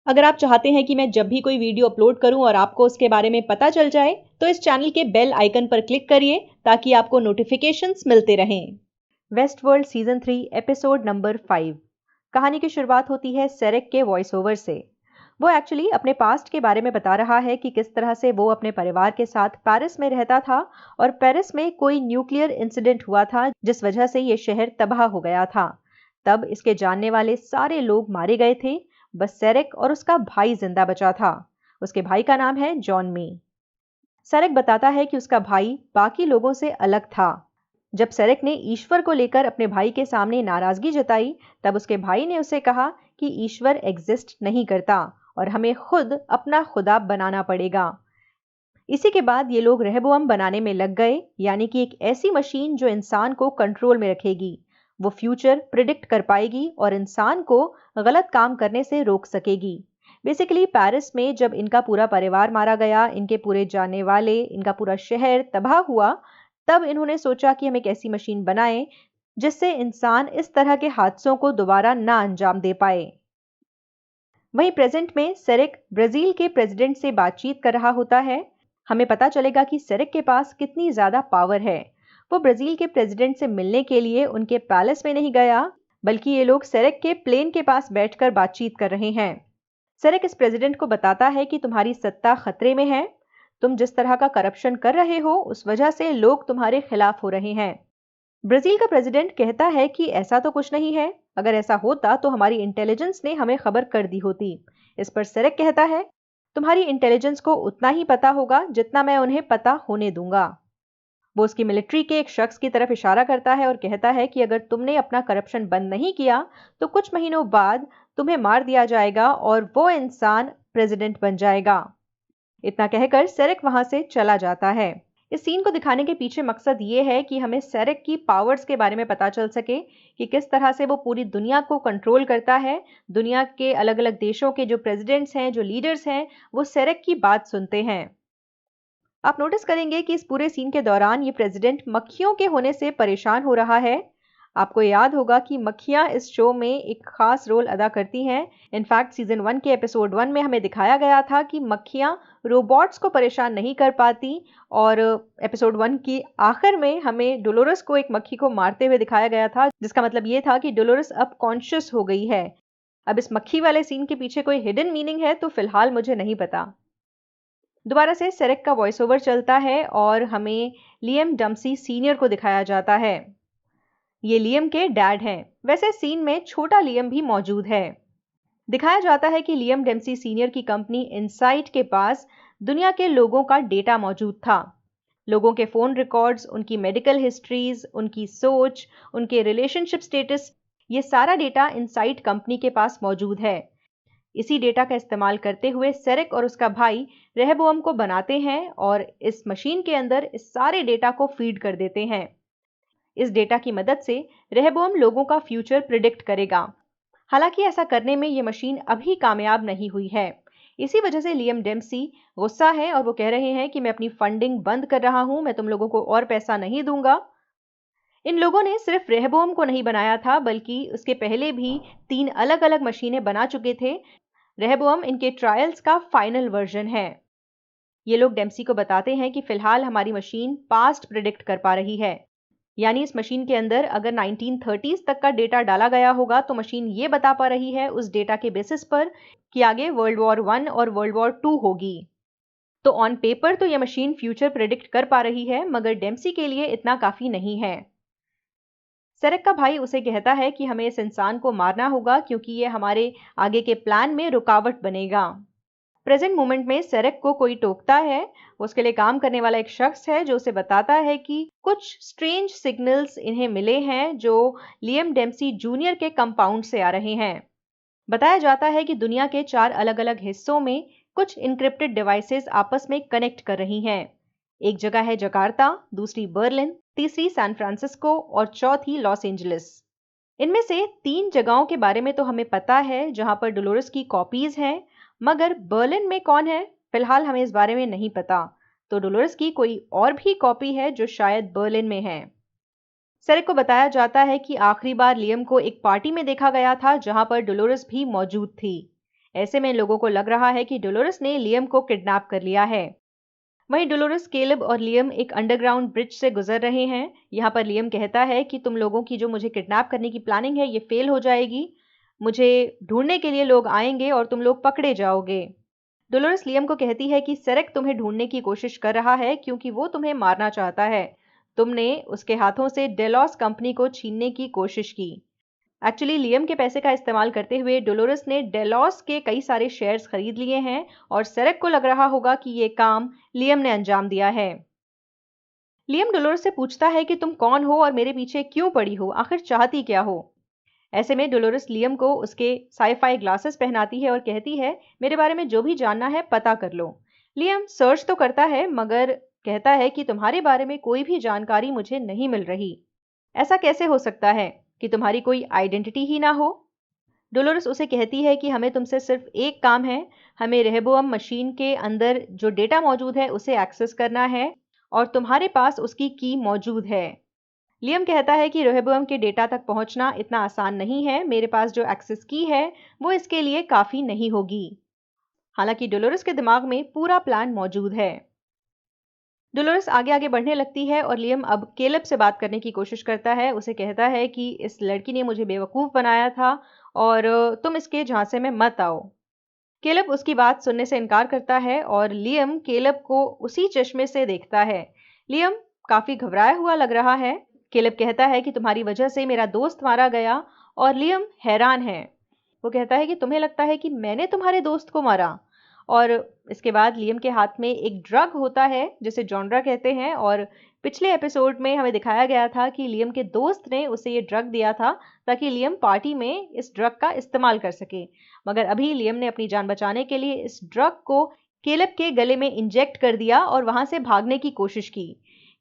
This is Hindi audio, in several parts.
अगर आप चाहते हैं कि मैं जब भी कोई वीडियो अपलोड करूं और आपको उसके बारे में पता चल जाए, तो इस चैनल के बेल आइकन पर क्लिक करिए ताकि आपको नोटिफिकेशंस मिलते रहें। Westworld season 3 episode number 5। कहानी की शुरुआत होती है सेरेक के वॉइस ओवर से। वो एक्चुअली अपने पास्ट के बारे में बता रहा है कि किस तरह से वो अपने परिवार के साथ पेरिस में रहता था और पेरिस में कोई न्यूक्लियर इंसिडेंट हुआ था जिस वजह से ये शहर तबाह हो गया था। तब इसके जानने वाले सारे लोग मारे गए थे, बस सेरेक और उसका भाई जिंदा बचा था। उसके भाई का नाम है जॉन मी। सेरेक बताता है कि उसका भाई बाकी लोगों से अलग था। जब सेरेक ने ईश्वर को लेकर अपने भाई के सामने नाराजगी जताई, तब उसके भाई ने उसे कहा कि ईश्वर एग्जिस्ट नहीं करता और हमें खुद अपना खुदा बनाना पड़ेगा। इसी के बाद ये लोग रहबोअम बनाने में लग गए, यानी कि एक ऐसी मशीन जो इंसान को कंट्रोल में रखेगी। वो फ्यूचर प्रिडिक्ट कर पाएगी और इंसान को गलत काम करने से रोक सकेगी। बेसिकली पेरिस में जब इनका पूरा परिवार मारा गया, इनके पूरे जानने वाले, इनका पूरा शहर तबाह हुआ, तब इन्होंने सोचा कि हम एक ऐसी मशीन बनाएं जिससे इंसान इस तरह के हादसों को दोबारा ना अंजाम दे पाए। वहीं प्रेजेंट में सेरेक ब्राजील के प्रेसिडेंट से बातचीत कर रहा होता है। हमें पता चलेगा कि सेरेक के पास कितनी ज्यादा पावर है। वो ब्राजील के प्रेसिडेंट से मिलने के लिए उनके पैलेस में नहीं गया, बल्कि ये लोग सेरेक के प्लेन के पास बैठकर बातचीत कर रहे हैं। सेरेक इस प्रेसिडेंट को बताता है कि तुम्हारी सत्ता खतरे में है। तुम जिस तरह का करप्शन कर रहे हो, उस वजह से लोग तुम्हारे खिलाफ हो रहे हैं। ब्राजील का प्रेसिडेंट कहता है कि ऐसा तो कुछ नहीं है। अगर ऐसा होता तो हमारी इंटेलिजेंस ने हमें खबर कर दी होती। इस पर सेरेक कहता है, तुम्हारी इंटेलिजेंस को उतना ही पता होगा जितना मैं उन्हें पता होने दूंगा। वो उसकी मिलिट्री के एक शख्स की तरफ इशारा करता है और कहता है कि अगर तुमने अपना करप्शन बंद नहीं किया तो कुछ महीनों बाद तुम्हें मार दिया जाएगा और वो इंसान प्रेसिडेंट बन जाएगा। इतना कहकर सेरेक वहां से चला जाता है। इस सीन को दिखाने के पीछे मकसद ये है कि हमें सेरेक की पावर्स के बारे में पता चल सके कि किस तरह से वो पूरी दुनिया को कंट्रोल करता है। दुनिया के अलग अलग देशों के जो प्रेसिडेंट्स हैं, जो लीडर्स हैं, वो सेरेक की बात सुनते हैं। आप नोटिस करेंगे कि इस पूरे सीन के दौरान ये प्रेसिडेंट मक्खियों के होने से परेशान हो रहा है। आपको याद होगा कि मक्खियां इस शो में एक खास रोल अदा करती हैं। इनफैक्ट सीजन 1 के एपिसोड 1 में हमें दिखाया गया था कि मक्खियां रोबोट्स को परेशान नहीं कर पाती और एपिसोड 1 की आखिर में हमें डोलोरस को एक मक्खी को मारते हुए दिखाया गया था, जिसका मतलब ये था कि डोलोरस अब कॉन्शियस हो गई है। अब इस मक्खी वाले सीन के पीछे कोई हिडन मीनिंग है तो फिलहाल मुझे नहीं पता। दोबारा से सेरेक का वॉइस ओवर चलता है और हमें लियम डम्सी सीनियर को दिखाया जाता है। ये लियम के डैड हैं। वैसे सीन में छोटा लियम भी मौजूद है। दिखाया जाता है कि लियम डेम्सी सीनियर की कंपनी इनसाइट के पास दुनिया के लोगों का डेटा मौजूद था। लोगों के फोन रिकॉर्ड्स, उनकी मेडिकल हिस्ट्रीज, उनकी सोच, उनके रिलेशनशिप स्टेटस, ये सारा डेटा इनसाइट कंपनी के पास मौजूद है। इसी डेटा का इस्तेमाल करते हुए सेरेक और उसका भाई रहबोअम को बनाते हैं और इस मशीन के अंदर इस सारे डेटा को फीड कर देते हैं। इस डेटा की मदद से रहबोअम लोगों का फ्यूचर प्रिडिक्ट करेगा। हालांकि ऐसा करने में यह मशीन अभी कामयाब नहीं हुई है। इसी वजह से लियम डेम्सी गुस्सा है और वो कह रहे हैं कि मैं अपनी फंडिंग बंद कर रहा हूं, मैं तुम लोगों को और पैसा नहीं दूंगा। इन लोगों ने सिर्फ रहबोअम को नहीं बनाया था, बल्कि उसके पहले भी 3 अलग अलग मशीनें बना चुके थे। रहबोअम इनके ट्रायल्स का फाइनल वर्जन है। ये लोग डेम्सी को बताते हैं कि फिलहाल हमारी मशीन पास्ट प्रिडिक्ट कर पा रही है। यानी इस मशीन के अंदर अगर 1930s तक का डेटा डाला गया होगा तो मशीन ये बता पा रही है उस डेटा के बेसिस पर कि आगे वर्ल्ड वॉर 1 और वर्ल्ड वॉर 2 होगी। तो ऑन पेपर तो यह मशीन फ्यूचर प्रिडिक्ट कर पा रही है, मगर डेम्सी के लिए इतना काफी नहीं है। सेरेक का भाई उसे कहता है कि हमें इस इंसान को मारना होगा क्योंकि ये हमारे आगे के प्लान में रुकावट बनेगा। प्रेजेंट मोमेंट में सेरेक को कोई टोकता है। उसके लिए काम करने वाला एक शख्स है जो उसे बताता है कि कुछ स्ट्रेंज सिग्नल्स इन्हें मिले हैं जो लियम डेम्सी जूनियर के कंपाउंड से आ रहे हैं। बताया जाता है कि दुनिया के 4 अलग अलग हिस्सों में कुछ इनक्रिप्टेड डिवाइसेस आपस में कनेक्ट कर रही हैं। एक जगह है जकार्ता, दूसरी बर्लिन, तीसरी सैन फ्रांसिस्को और चौथी लॉस एंजलिस। इनमें से 3 जगहों के बारे में तो हमें पता है जहां पर डोलोरस की कॉपीज हैं, मगर बर्लिन में कौन है फिलहाल हमें इस बारे में नहीं पता। तो डोलोरस की कोई और भी कॉपी है जो शायद बर्लिन में है। सेरेक को बताया जाता है कि आखिरी बार लियम को एक पार्टी में देखा गया था जहां पर डोलोरस भी मौजूद थी। ऐसे में लोगों को लग रहा है कि डोलोरेस ने लियम को किडनैप कर लिया है। वहीं डोलोरेस, केलब और लियम एक अंडरग्राउंड ब्रिज से गुजर रहे हैं। यहाँ पर लियम कहता है कि तुम लोगों की जो मुझे किडनैप करने की प्लानिंग है ये फेल हो जाएगी। मुझे ढूंढने के लिए लोग आएंगे और तुम लोग पकड़े जाओगे। डोलोरेस लियम को कहती है कि सेरेक तुम्हें ढूंढने की कोशिश कर रहा है क्योंकि वो तुम्हें मारना चाहता है। तुमने उसके हाथों से डेलॉस कंपनी को छीनने की कोशिश की। एक्चुअली लियम के पैसे का इस्तेमाल करते हुए डोलोरेस ने डेलॉस के कई सारे शेयर्स खरीद लिए हैं और सेरेक को लग रहा होगा कि ये काम लियम ने अंजाम दिया है। लियम डोलोरेस से पूछता है कि तुम कौन हो और मेरे पीछे क्यों पड़ी हो, आखिर चाहती क्या हो। ऐसे में डोलोरेस लियम को उसके साईफाई ग्लासेस पहनाती है और कहती है, मेरे बारे में जो भी जानना है पता कर लो। लियम सर्च तो करता है मगर कहता है कि तुम्हारे बारे में कोई भी जानकारी मुझे नहीं मिल रही। ऐसा कैसे हो सकता है कि तुम्हारी कोई आइडेंटिटी ही ना हो। डोलोरेस उसे कहती है कि हमें तुमसे सिर्फ एक काम है, हमें रेहबोअम मशीन के अंदर जो डेटा मौजूद है उसे एक्सेस करना है और तुम्हारे पास उसकी की मौजूद है। लियम कहता है कि रेहबोअम के डेटा तक पहुंचना इतना आसान नहीं है, मेरे पास जो एक्सेस की है वो इसके लिए काफी नहीं होगी। हालांकि डोलोरेस के दिमाग में पूरा प्लान मौजूद है। डोलोरेस आगे आगे बढ़ने लगती है और लियम अब केलब से बात करने की कोशिश करता है। उसे कहता है कि इस लड़की ने मुझे बेवकूफ़ बनाया था और तुम इसके झांसे में मत आओ। केलब उसकी बात सुनने से इनकार करता है और लियम केलब को उसी चश्मे से देखता है। लियम काफ़ी घबराया हुआ लग रहा है। केलब कहता है कि तुम्हारी वजह से मेरा दोस्त मारा गया और लियम हैरान है। वो कहता है कि तुम्हें लगता है कि मैंने तुम्हारे दोस्त को मारा। और इसके बाद लियम के हाथ में एक ड्रग होता है जिसे जॉनरा कहते हैं और पिछले एपिसोड में हमें दिखाया गया था कि लियम के दोस्त ने उसे ये ड्रग दिया था ताकि लियम पार्टी में इस ड्रग का इस्तेमाल कर सके। मगर अभी लियम ने अपनी जान बचाने के लिए इस ड्रग को केलब के गले में इंजेक्ट कर दिया और वहां से भागने की कोशिश की।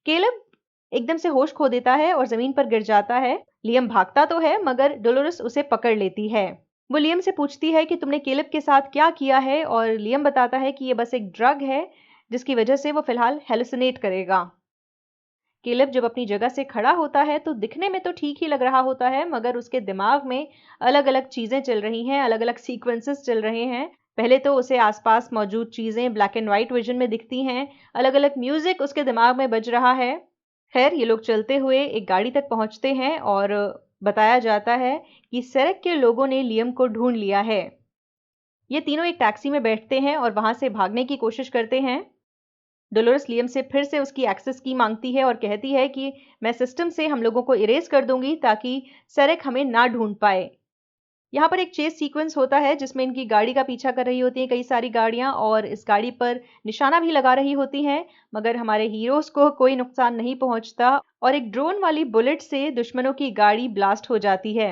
केलब एकदम से होश खो देता है और जमीन पर गिर जाता है। लियम भागता तो है मगर डोलोरेस उसे पकड़ लेती है। वो लियम से पूछती है कि तुमने केलब के साथ क्या किया है और लियम बताता है कि ये बस एक ड्रग है जिसकी वजह से वो फिलहाल हेलुसिनेट करेगा। केलब जब अपनी जगह से खड़ा होता है तो दिखने में तो ठीक ही लग रहा होता है मगर उसके दिमाग में अलग अलग चीजें चल रही हैं, अलग अलग सीक्वेंसेस चल रहे हैं। पहले तो उसे आसपास मौजूद चीजें ब्लैक एंड व्हाइट विजन में दिखती हैं, अलग अलग म्यूजिक उसके दिमाग में बज रहा है। खैर ये लोग चलते हुए एक गाड़ी तक पहुंचते हैं और बताया जाता है कि सेरेक के लोगों ने लियम को ढूंढ लिया है। ये तीनों एक टैक्सी में बैठते हैं और वहां से भागने की कोशिश करते हैं। डोलोरेस लियम से फिर से उसकी एक्सेस की मांगती है और कहती है कि मैं सिस्टम से हम लोगों को इरेज कर दूंगी ताकि सेरेक हमें ना ढूंढ पाए। यहाँ पर एक चेस सीक्वेंस होता है जिसमें इनकी गाड़ी का पीछा कर रही होती हैं कई सारी गाड़ियां और इस गाड़ी पर निशाना भी लगा रही होती हैं मगर हमारे हीरोज को कोई नुकसान नहीं पहुंचता और एक ड्रोन वाली बुलेट से दुश्मनों की गाड़ी ब्लास्ट हो जाती है।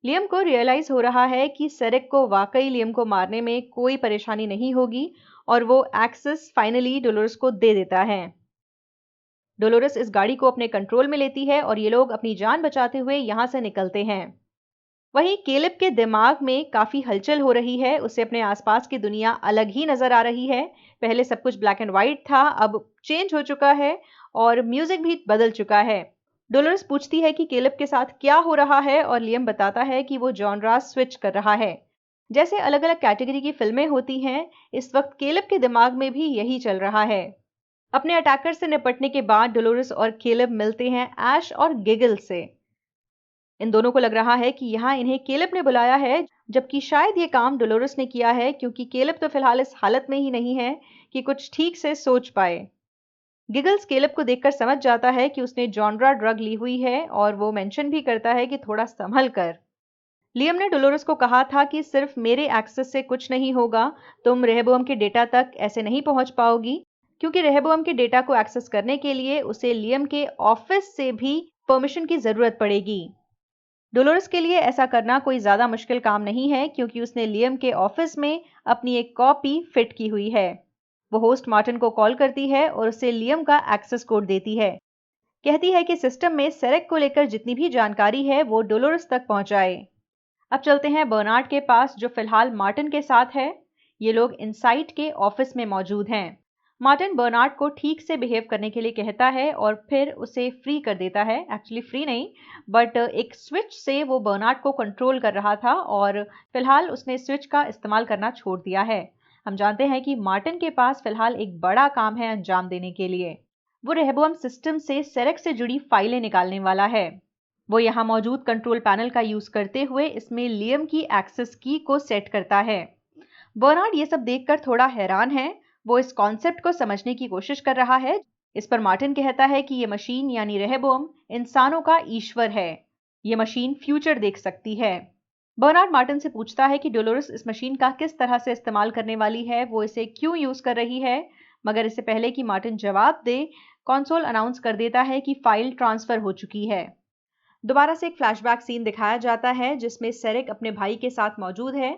लियम को रियलाइज हो रहा है कि सेरेक को वाकई लियम को मारने में कोई परेशानी नहीं होगी और वो एक्सेस फाइनली डोलोरेस को दे देता है। डोलोरेस इस गाड़ी को अपने कंट्रोल में लेती है और ये लोग अपनी जान बचाते हुए यहां से निकलते हैं। वहीं केलब के दिमाग में काफी हलचल हो रही है, उसे अपने आसपास की दुनिया अलग ही नजर आ रही है। पहले सब कुछ ब्लैक एंड व्हाइट था, अब चेंज हो चुका है और म्यूजिक भी बदल चुका है। डोलोरेस पूछती है कि केलब के साथ क्या हो रहा है और लियम बताता है कि वो जॉनरा स्विच कर रहा है। जैसे अलग अलग कैटेगरी की फिल्में होती हैं, इस वक्त केलब के दिमाग में भी यही चल रहा है। अपने अटैकर से निपटने के बाद डोलोरेस और केलब मिलते हैं ऐश और गिगल से। इन दोनों को लग रहा है कि यहाँ इन्हें केलब ने बुलाया है, जबकि शायद ये काम डोलोरेस ने किया है क्योंकि केलब तो फिलहाल इस हालत में ही नहीं है कि कुछ ठीक से सोच पाए। गिगल्स केलब को देखकर समझ जाता है कि उसने जॉनरा ड्रग ली हुई है और वो मेंशन भी करता है कि थोड़ा संभल कर। लियम ने डोलोरेस को कहा था कि सिर्फ मेरे एक्सेस से कुछ नहीं होगा, तुम रेहबोअम के डेटा तक ऐसे नहीं पहुंच पाओगी क्योंकि रेहबोअम के डेटा को एक्सेस करने के लिए उसे लियम के ऑफिस से भी परमिशन की जरूरत पड़ेगी। डोलोरेस के लिए ऐसा करना कोई ज्यादा मुश्किल काम नहीं है क्योंकि उसने लियम के ऑफिस में अपनी एक कॉपी फिट की हुई है। वो होस्ट मार्टिन को कॉल करती है और उसे लियम का एक्सेस कोड देती है। कहती है कि सिस्टम में सेरेक को लेकर जितनी भी जानकारी है वो डोलोरेस तक पहुंचाए। अब चलते हैं बर्नार्ड के पास जो फिलहाल मार्टिन के साथ है। ये लोग इनसाइट के ऑफिस में मौजूद हैं। मार्टिन बर्नार्ड को ठीक से बिहेव करने के लिए कहता है और फिर उसे फ्री कर देता है। एक्चुअली फ्री नहीं, बट एक स्विच से वो बर्नार्ड को कंट्रोल कर रहा था और फिलहाल उसने स्विच का इस्तेमाल करना छोड़ दिया है। हम जानते हैं कि मार्टिन के पास फिलहाल एक बड़ा काम है अंजाम देने के लिए। वो रेहबोअम सिस्टम से सेरेक से जुड़ी फाइलें निकालने वाला है। वो यहाँ मौजूद कंट्रोल पैनल का यूज करते हुए इसमें लियम की एक्सेस की को सेट करता है। बर्नार्ड ये सब देखकर थोड़ा हैरान है। वो इस कॉन्सेप्ट को समझने की कोशिश कर रहा है। इस पर मार्टिन कहता है कि ये मशीन यानी रेहबोअम इंसानों का ईश्वर है। ये मशीन फ्यूचर देख सकती है। बर्नार्ड मार्टिन से पूछता है कि डोलोरस इस मशीन का किस तरह से इस्तेमाल करने वाली है, वो इसे क्यों यूज कर रही है। मगर इससे पहले कि मार्टिन जवाब दे, कंसोल अनाउंस कर देता है कि फाइल ट्रांसफर हो चुकी है। दोबारा से एक फ्लैशबैक सीन दिखाया जाता है जिसमें सेरेक अपने भाई के साथ मौजूद है।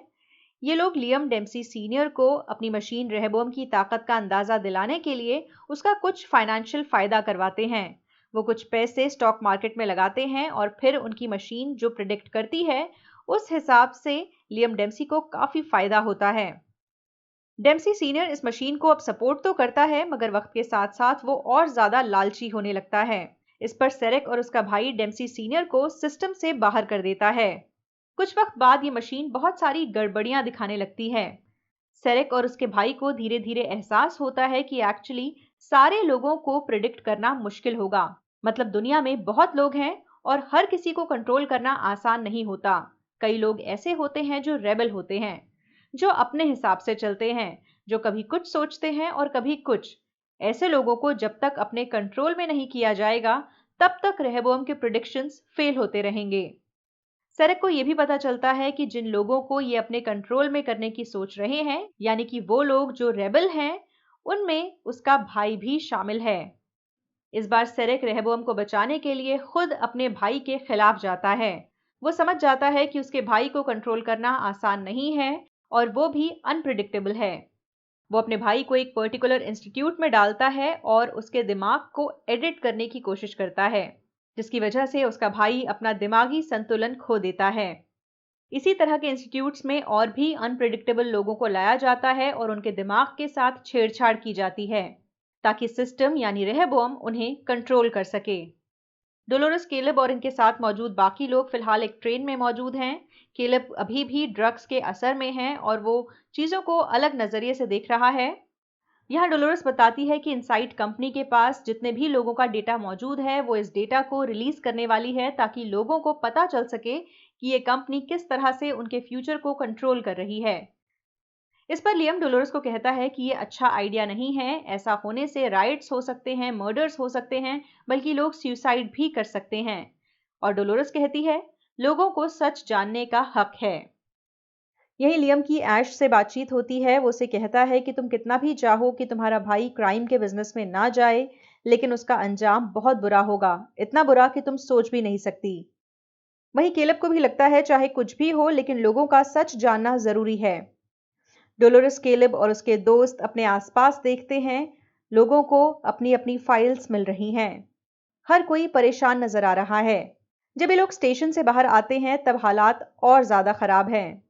ये लोग लियम डेम्सी सीनियर को अपनी मशीन रेहबोअम की ताकत का अंदाजा दिलाने के लिए उसका कुछ फाइनेंशियल फायदा करवाते हैं। वो कुछ पैसे स्टॉक मार्केट में लगाते हैं और फिर उनकी मशीन जो प्रिडिक्ट करती है उस हिसाब से लियम डेम्सी को काफी फायदा होता है। डेम्सी सीनियर इस मशीन को अब सपोर्ट तो करता है, मगर वक्त के साथ साथ वो और ज्यादा लालची होने लगता है। इस पर सेरेक और उसका भाई डेम्सी सीनियर को सिस्टम से बाहर कर देता है। कुछ वक्त बाद ये मशीन बहुत सारी गड़बड़ियां दिखाने लगती है। सेरेक और उसके भाई को धीरे धीरे एहसास होता है कि एक्चुअली सारे लोगों को प्रिडिक्ट करना मुश्किल होगा। मतलब दुनिया में बहुत लोग हैं और हर किसी को कंट्रोल करना आसान नहीं होता। कई लोग ऐसे होते हैं जो रेबल होते हैं, जो अपने हिसाब से चलते हैं, जो कभी कुछ सोचते हैं और कभी कुछ। ऐसे लोगों को जब तक अपने कंट्रोल में नहीं किया जाएगा तब तक रेहबोअम के प्रिडिक्शंस फेल होते रहेंगे। सेरेक को यह भी पता चलता है कि जिन लोगों को ये अपने कंट्रोल में करने की सोच रहे हैं, यानी कि वो लोग जो रेबल हैं, उनमें उसका भाई भी शामिल है। इस बार सेरेक रेहबोअम को बचाने के लिए खुद अपने भाई के खिलाफ जाता है। वो समझ जाता है कि उसके भाई को कंट्रोल करना आसान नहीं है और वो भी अनप्रिडिक्टेबल है। वो अपने भाई को एक पर्टिकुलर इंस्टीट्यूट में डालता है और उसके दिमाग को एडिट करने की कोशिश करता है, जिसकी वजह से उसका भाई अपना दिमागी संतुलन खो देता है। इसी तरह के इंस्टीट्यूट्स में और भी अनप्रिडिक्टेबल लोगों को लाया जाता है और उनके दिमाग के साथ छेड़छाड़ की जाती है ताकि सिस्टम यानी रेहबोअम उन्हें कंट्रोल कर सके। डोलोरस, केलब और इनके साथ मौजूद बाकी लोग फिलहाल एक ट्रेन में मौजूद हैं। केलब अभी भी ड्रग्स के असर में है और वो चीजों को अलग नजरिए से देख रहा है। यहाँ डोलोरस बताती है कि इनसाइट कंपनी के पास जितने भी लोगों का डेटा मौजूद है वो इस डेटा को रिलीज करने वाली है ताकि लोगों को पता चल सके कि ये कंपनी किस तरह से उनके फ्यूचर को कंट्रोल कर रही है। इस पर लियम डोलोरस को कहता है कि ये अच्छा आइडिया नहीं है। ऐसा होने से राइट्स हो सकते हैं, मर्डर्स हो सकते हैं, बल्कि लोग सुसाइड भी कर सकते हैं। और डोलोरस कहती है लोगों को सच जानने का हक है। यही लियम की ऐश से बातचीत होती है। वो उसे कहता है कि तुम कितना भी चाहो कि तुम्हारा भाई क्राइम के बिजनेस में ना जाए, लेकिन उसका अंजाम बहुत बुरा होगा, इतना बुरा कि तुम सोच भी नहीं सकती। वहीं केलब को भी लगता है चाहे कुछ भी हो लेकिन लोगों का सच जानना जरूरी है। डोलोरस, केलब और उसके दोस्त अपने आसपास देखते हैं। लोगों को अपनी अपनी फाइल्स मिल रही हैं। हर कोई परेशान नजर आ रहा है। जब ये लोग स्टेशन से बाहर आते हैं तब हालात और ज्यादा खराब हैं।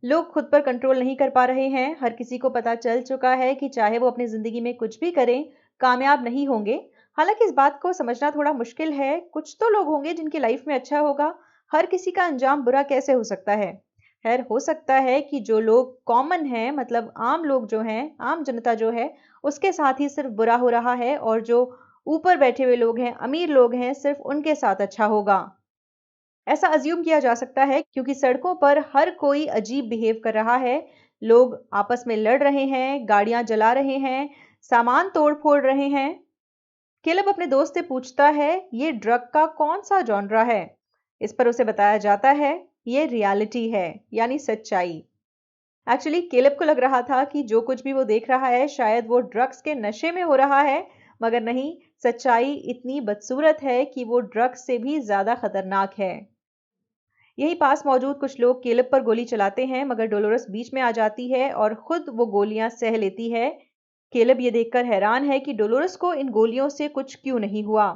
लोग खुद पर कंट्रोल नहीं कर पा रहे हैं। हर किसी को पता चल चुका है कि चाहे वो अपनी जिंदगी में कुछ भी करें, कामयाब नहीं होंगे। हालांकि इस बात को समझना थोड़ा मुश्किल है। कुछ तो लोग होंगे जिनकी लाइफ में अच्छा होगा। हर किसी का अंजाम बुरा कैसे हो सकता है। खैर, हो सकता है कि जो लोग कॉमन हैं, मतलब आम लोग जो हैं, आम जनता जो है, उसके साथ ही सिर्फ बुरा हो रहा है और जो ऊपर बैठे हुए लोग हैं, अमीर लोग हैं, सिर्फ उनके साथ अच्छा होगा। ऐसा अज्यूम किया जा सकता है क्योंकि सड़कों पर हर कोई अजीब बिहेव कर रहा है। लोग आपस में लड़ रहे हैं, गाड़ियां जला रहे हैं, सामान तोड़ फोड़ रहे हैं। केलब अपने दोस्त से पूछता है ये ड्रग का कौन सा जॉनरा है। इस पर उसे बताया जाता है ये रियलिटी है, यानी सच्चाई। एक्चुअली केलब को लग रहा था कि जो कुछ भी वो देख रहा है शायद वो ड्रग्स के नशे में हो रहा है, मगर नहीं, सच्चाई इतनी बदसूरत है कि वो ड्रग्स से भी ज्यादा खतरनाक है। यही पास मौजूद कुछ लोग केलब पर गोली चलाते हैं, मगर डोलोरस बीच में आ जाती है और खुद वो गोलियां सह लेती है। केलब ये देखकर हैरान है कि डोलोरस को इन गोलियों से कुछ क्यों नहीं हुआ।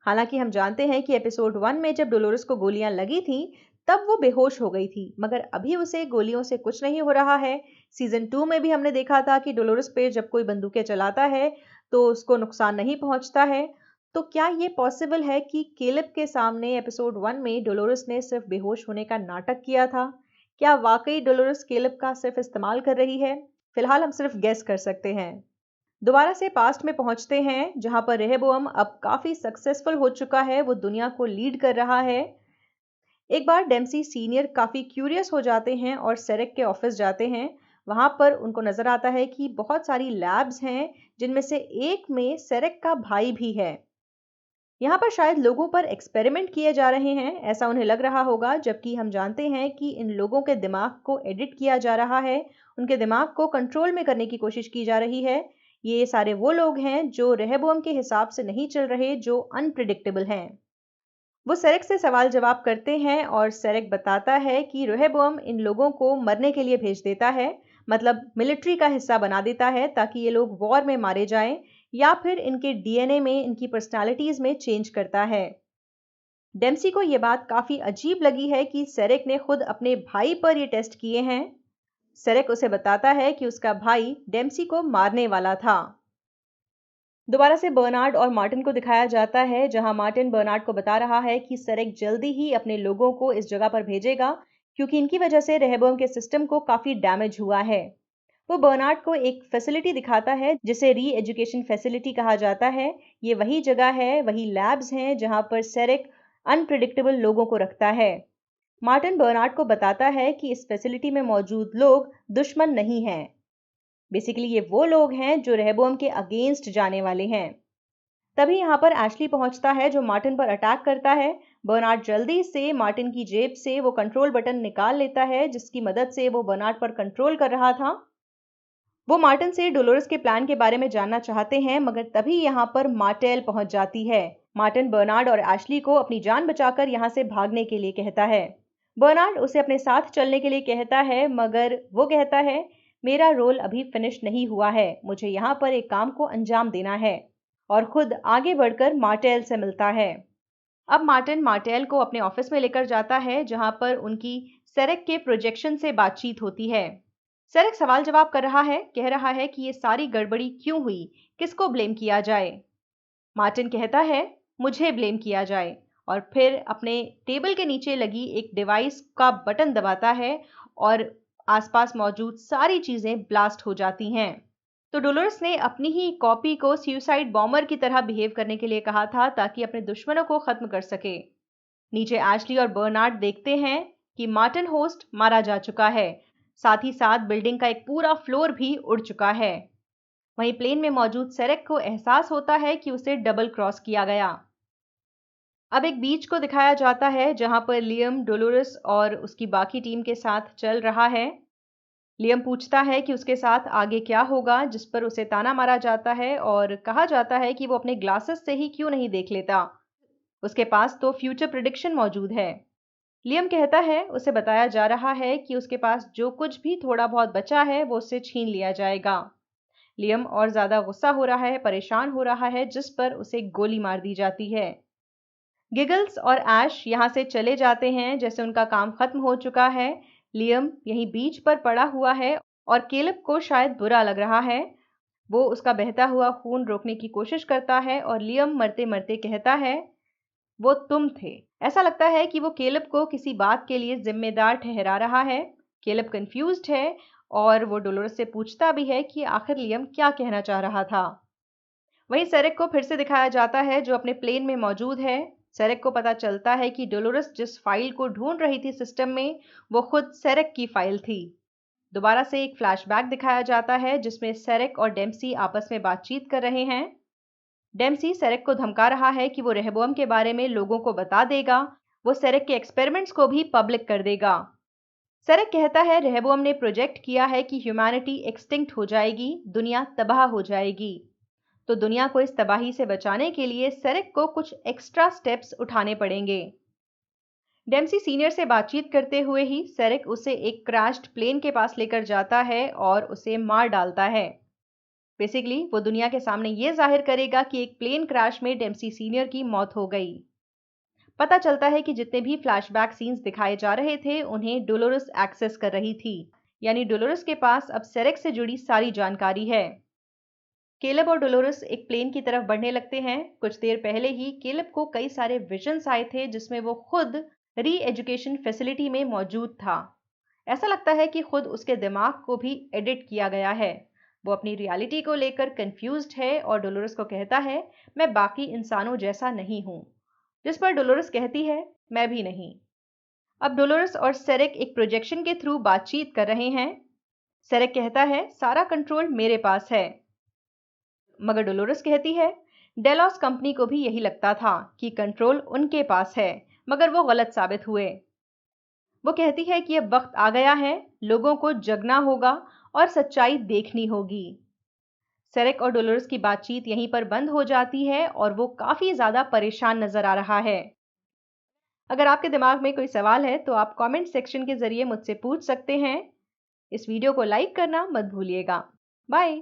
हालांकि हम जानते हैं कि एपिसोड 1 में जब डोलोरस को गोलियां लगी थी तब वो बेहोश हो गई थी, मगर अभी उसे गोलियों से कुछ नहीं हो रहा है। सीजन 2 में भी हमने देखा था कि डोलोरस पे जब कोई बंदूकें चलाता है तो उसको नुकसान नहीं पहुंचता है। तो क्या ये पॉसिबल है कि केलब के सामने एपिसोड 1 में डोलोरस ने सिर्फ बेहोश होने का नाटक किया था? क्या वाकई डोलोरस केलब का सिर्फ इस्तेमाल कर रही है? फिलहाल हम सिर्फ गेस कर सकते हैं। दोबारा से पास्ट में पहुंचते हैं जहां पर रेहबोअम अब काफी सक्सेसफुल हो चुका है, वो दुनिया को लीड कर रहा है। एक बार डेम्सी सीनियर काफी क्यूरियस हो जाते हैं और सेरेक के ऑफिस जाते हैं। वहां पर उनको नजर आता है कि बहुत सारी लैब्स हैं जिनमें से एक में सेरेक का भाई भी है। यहाँ पर शायद लोगों पर एक्सपेरिमेंट किए जा रहे हैं, ऐसा उन्हें लग रहा होगा, जबकि हम जानते हैं कि इन लोगों के दिमाग को एडिट किया जा रहा है, उनके दिमाग को कंट्रोल में करने की कोशिश की जा रही है। ये सारे वो लोग हैं जो रेहबोअम के हिसाब से नहीं चल रहे, जो अनप्रिडिक्टेबल हैं। वो सेरेक से सवाल जवाब करते हैं और सेरेक बताता है कि रेहबोअम इन लोगों को मरने के लिए भेज देता है, मतलब मिलिट्री का हिस्सा बना देता है ताकि ये लोग वॉर में मारे जाएं, या फिर इनके डीएनए में, इनकी पर्सनालिटीज में चेंज करता है। डेम्सी को यह बात काफी अजीब लगी है कि सेरेक ने खुद अपने भाई पर ये टेस्ट किए हैं। सेरेक उसे बताता है कि उसका भाई डेम्सी को मारने वाला था। दोबारा से बर्नार्ड और मार्टिन को दिखाया जाता है, जहां मार्टिन बर्नार्ड को बता रहा है कि सेरेक जल्दी ही अपने लोगों को इस जगह पर भेजेगा क्योंकि इनकी वजह से रेहबोअम के सिस्टम को काफी डैमेज हुआ है। वो बर्नार्ड को एक फैसिलिटी दिखाता है जिसे री एजुकेशन फैसिलिटी कहा जाता है। ये वही जगह है, वही लैब्स हैं जहां पर सेरेक अनप्रिडिक्टेबल लोगों को रखता है। मार्टिन बर्नार्ड को बताता है कि इस फैसिलिटी में मौजूद लोग दुश्मन नहीं हैं। बेसिकली ये वो लोग हैं जो रेहबोअम के अगेंस्ट जाने वाले हैं। तभी यहाँ पर एशली पहुंचता है जो मार्टिन पर अटैक करता है। बर्नार्ड जल्दी से मार्टिन की जेब से वो कंट्रोल बटन निकाल लेता है जिसकी मदद से वो बर्नार्ड पर कंट्रोल कर रहा था। वो मार्टिन से डोलोरस के प्लान के बारे में जानना चाहते हैं, मगर तभी यहाँ पर मार्टेल पहुंच जाती है। मार्टिन बर्नार्ड और एशली को अपनी जान बचाकर यहाँ से भागने के लिए कहता है। बर्नार्ड उसे अपने साथ चलने के लिए कहता है, मगर वो कहता है मेरा रोल अभी फिनिश नहीं हुआ है, मुझे यहाँ पर एक काम को अंजाम देना है, और खुद आगे बढ़कर मार्टेल से मिलता है। अब मार्टिन मार्टेल को अपने ऑफिस में लेकर जाता है जहां पर उनकी सेरेक के प्रोजेक्शन से बातचीत होती है। सेरेक सवाल जवाब कर रहा है, कह रहा है कि ये सारी गड़बड़ी क्यों हुई, किसको ब्लेम किया जाए। मार्टिन कहता है मुझे ब्लेम किया जाए, और फिर अपने टेबल के नीचे लगी एक डिवाइस का बटन दबाता है और आसपास मौजूद सारी चीजें ब्लास्ट हो जाती हैं। तो डोलोरस ने अपनी ही कॉपी को सुसाइड बॉम्बर की तरह बिहेव करने के लिए कहा था ताकि अपने दुश्मनों को खत्म कर सके। नीचे एशली और बर्नार्ड देखते हैं कि मार्टिन होस्ट मारा जा चुका है, साथ ही साथ बिल्डिंग का एक पूरा फ्लोर भी उड़ चुका है। वहीं प्लेन में मौजूद सेरेक को एहसास होता है कि उसे डबल क्रॉस किया गया। अब एक बीच को दिखाया जाता है जहां पर लियम डोलोरस और उसकी बाकी टीम के साथ चल रहा है। लियम पूछता है कि उसके साथ आगे क्या होगा, जिस पर उसे ताना मारा जाता है और कहा जाता है कि वो अपने ग्लासेस से ही क्यों नहीं देख लेता, उसके पास तो फ्यूचर प्रेडिक्शन मौजूद है। लियम कहता है उसे बताया जा रहा है कि उसके पास जो कुछ भी थोड़ा बहुत बचा है वो उससे छीन लिया जाएगा। लियम और ज्यादा गुस्सा हो रहा है, परेशान हो रहा है, जिस पर उसे गोली मार दी जाती है। गिगल्स और ऐश यहां से चले जाते हैं जैसे उनका काम खत्म हो चुका है। लियम यहीं बीच पर पड़ा हुआ है और केलब को शायद बुरा लग रहा है। वो उसका बहता हुआ खून रोकने की कोशिश करता है और लियम मरते मरते कहता है वो तुम थे। ऐसा लगता है कि वो केलब को किसी बात के लिए जिम्मेदार ठहरा रहा है। केलब कंफ्यूज्ड है और वो डोलोरस से पूछता भी है कि आखिर लियम क्या कहना चाह रहा था। वहीं सेरेक को फिर से दिखाया जाता है जो अपने प्लेन में मौजूद है। सेरेक को पता चलता है कि डोलोरस जिस फाइल को ढूंढ रही थी सिस्टम में, वो खुद सेरेक की फाइल थी। दोबारा से एक फ्लैशबैक दिखाया जाता है जिसमें सेरेक और डेम्सी आपस में बातचीत कर रहे हैं। डेम्सी सेरेक को धमका रहा है कि वो रेहबोअम के बारे में लोगों को बता देगा, वो सेरेक के एक्सपेरिमेंट्स को भी पब्लिक कर देगा। सेरेक कहता है रेहबोअम ने प्रोजेक्ट किया है कि ह्यूमैनिटी एक्सटिंक्ट हो जाएगी, दुनिया तबाह हो जाएगी। तो दुनिया को इस तबाही से बचाने के लिए सेरेक को कुछ एक्स्ट्रा स्टेप्स उठाने पड़ेंगे। डेम्सी सीनियर से बातचीत करते हुए ही सेरेक उसे एक क्रैश्ड प्लेन के पास लेकर जाता है और उसे मार डालता है। बेसिकली वो दुनिया के सामने ये जाहिर करेगा कि एक प्लेन क्रैश में डेम्सी सीनियर की मौत हो गई। पता चलता है कि जितने भी फ्लैशबैक सीन्स दिखाए जा रहे थे उन्हें डोलोरस एक्सेस कर रही थी। यानी डोलोरस के पास अब सेरेक से जुड़ी सारी जानकारी है। केलब और डोलोरस एक प्लेन की तरफ बढ़ने लगते हैं। कुछ देर पहले ही केलब को कई सारे विजन्स आए थे जिसमें वो खुद री एजुकेशन फैसिलिटी में मौजूद था। ऐसा लगता है कि खुद उसके दिमाग को भी एडिट किया गया है। वो अपनी रियलिटी को लेकर कंफ्यूज्ड है और डोलोरस को कहता है, मैं बाकी इंसानों जैसा नहीं हूं। जिस पर डोलोरस कहती है, मैं भी नहीं। अब डोलोरस और सेरेक एक प्रोजेक्शन के थ्रू बातचीत कर रहे हैं। सेरेक कहता है, सारा कंट्रोल मेरे पास है। मगर डोलोरस कहती है, डेलॉस कंपनी को भी यही लगता था कि कंट्रोल उनके पास है, मगर वो गलत साबित हुए। वो कहती है कि अब वक्त आ गया है, लोगों को जगना होगा और सच्चाई देखनी होगी। सेरेक और डोलोरस की बातचीत यहीं पर बंद हो जाती है और वो काफी ज्यादा परेशान नजर आ रहा है। अगर आपके दिमाग में कोई सवाल है तो आप कमेंट सेक्शन के जरिए मुझसे पूछ सकते हैं। इस वीडियो को लाइक करना मत भूलिएगा। बाय।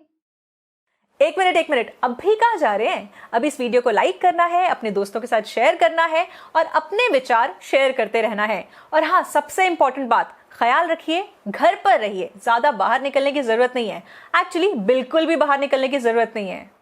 एक मिनट, अभी कहाँ जा रहे हैं? अब इस वीडियो को लाइक करना है, अपने दोस्तों के साथ शेयर करना है और अपने विचार शेयर करते रहना है। और हाँ, सबसे इंपॉर्टेंट बात, ख्याल रखिए, घर पर रहिए, ज्यादा बाहर निकलने की जरूरत नहीं है। एक्चुअली बिल्कुल भी बाहर निकलने की जरूरत नहीं है।